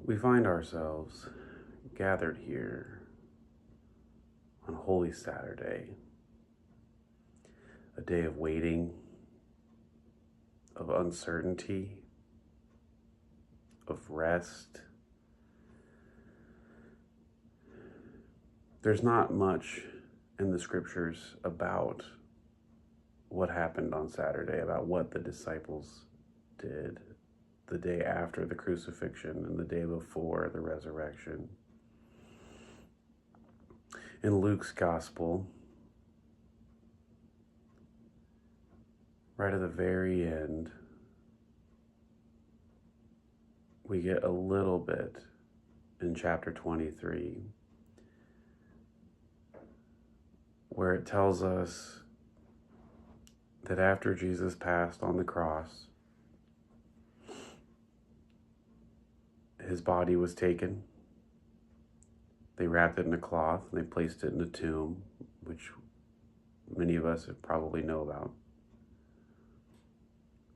We find ourselves gathered here on Holy Saturday, a day of waiting, of uncertainty, of rest. There's not much in the scriptures about what happened on Saturday, about what the disciples did the day after the crucifixion and the day before the resurrection. In Luke's gospel, right at the very end, we get a little bit in chapter 23, where it tells us that after Jesus passed on the cross, his body was taken. They wrapped it in a cloth and they placed it in a tomb, which many of us probably know about.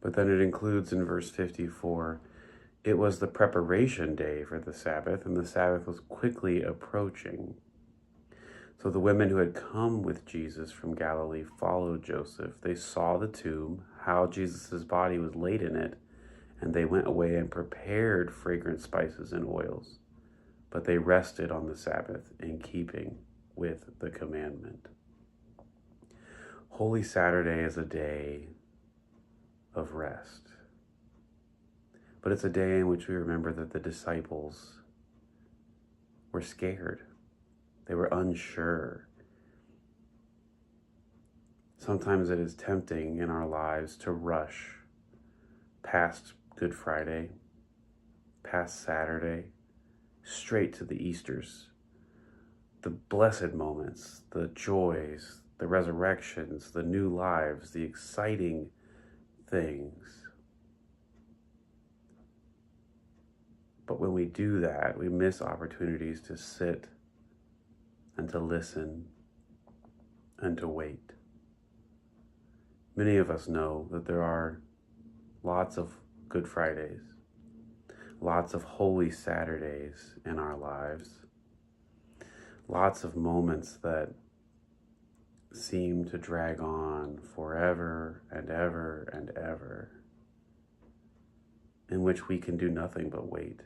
But then it includes in verse 54, it was the preparation day for the Sabbath, and the Sabbath was quickly approaching. So the women who had come with Jesus from Galilee followed Joseph. They saw the tomb, how Jesus' body was laid in it, and they went away and prepared fragrant spices and oils. But they rested on the Sabbath in keeping with the commandment. Holy Saturday is a day of rest. But it's a day in which we remember that the disciples were scared. They were unsure. Sometimes it is tempting in our lives to rush past Good Friday, past Saturday, straight to the Easters, the blessed moments, the joys, the resurrections, the new lives, the exciting things. But when we do that, we miss opportunities to sit and to listen and to wait. Many of us know that there are lots of Good Fridays, lots of Holy Saturdays in our lives, lots of moments that seem to drag on forever and ever and ever, in which we can do nothing but wait,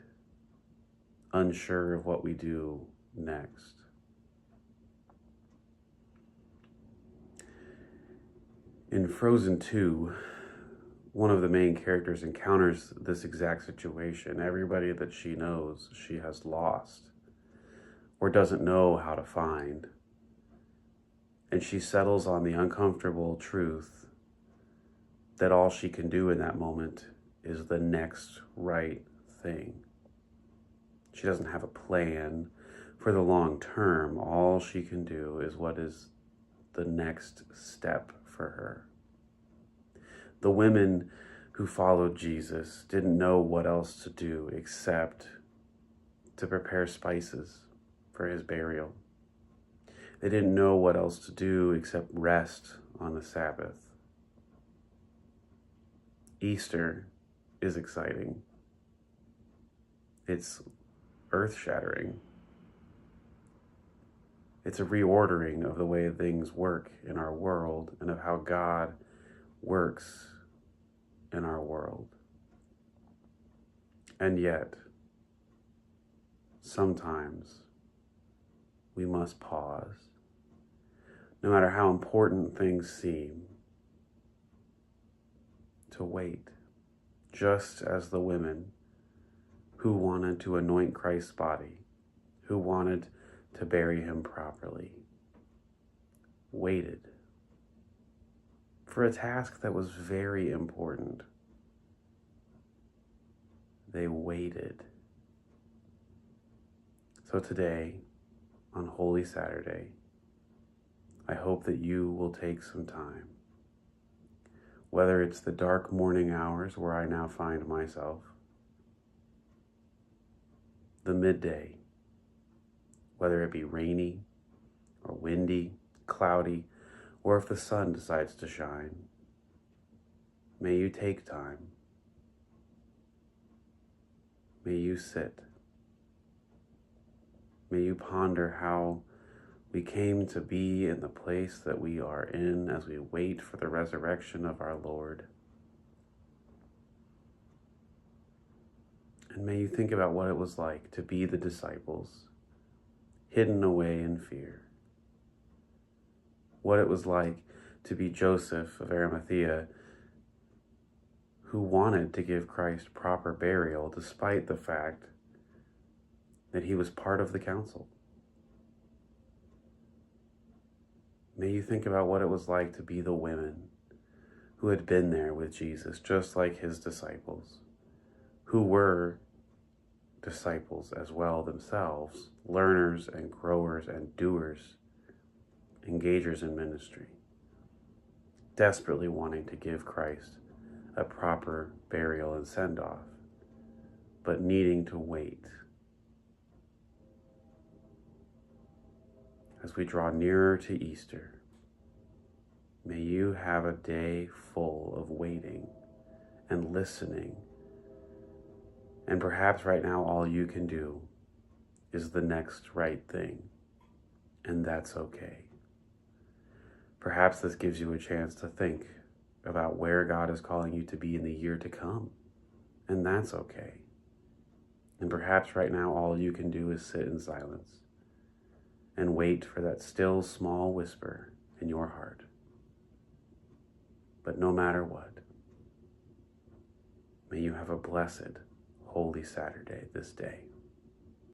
unsure of what we do next. In Frozen 2, one of the main characters encounters this exact situation. Everybody that she knows she has lost or doesn't know how to find. And she settles on the uncomfortable truth that all she can do in that moment is the next right thing. She doesn't have a plan for the long term. All she can do is what is the next step for her. The women who followed Jesus didn't know what else to do except to prepare spices for his burial. They didn't know what else to do except rest on the Sabbath. Easter is exciting. It's earth-shattering. It's a reordering of the way things work in our world and of how God works in our world. And yet, sometimes we must pause, no matter how important things seem, to wait, just as the women who wanted to anoint Christ's body, who wanted to bury him properly, waited for a task that was very important. They waited. So today, on Holy Saturday, I hope that you will take some time, whether it's the dark morning hours where I now find myself, the midday, whether it be rainy or windy, cloudy, or if the sun decides to shine. May you take time. May you sit May you ponder how we came to be in the place that we are in as we wait for the resurrection of our Lord. And may you think about what it was like to be the disciples, hidden away in fear. What it was like to be Joseph of Arimathea, who wanted to give Christ proper burial despite the fact that he was part of the council. May you think about what it was like to be the women who had been there with Jesus, just like his disciples, who were disciples as well themselves, learners and growers and doers, engagers in ministry, desperately wanting to give Christ a proper burial and send-off, but needing to wait. As we draw nearer to Easter, may you have a day full of waiting and listening. And perhaps right now all you can do is the next right thing, and that's okay. Perhaps this gives you a chance to think about where God is calling you to be in the year to come, and that's okay. And perhaps right now all you can do is sit in silence and wait for that still small whisper in your heart. But no matter what, may you have a blessed Holy Saturday this day.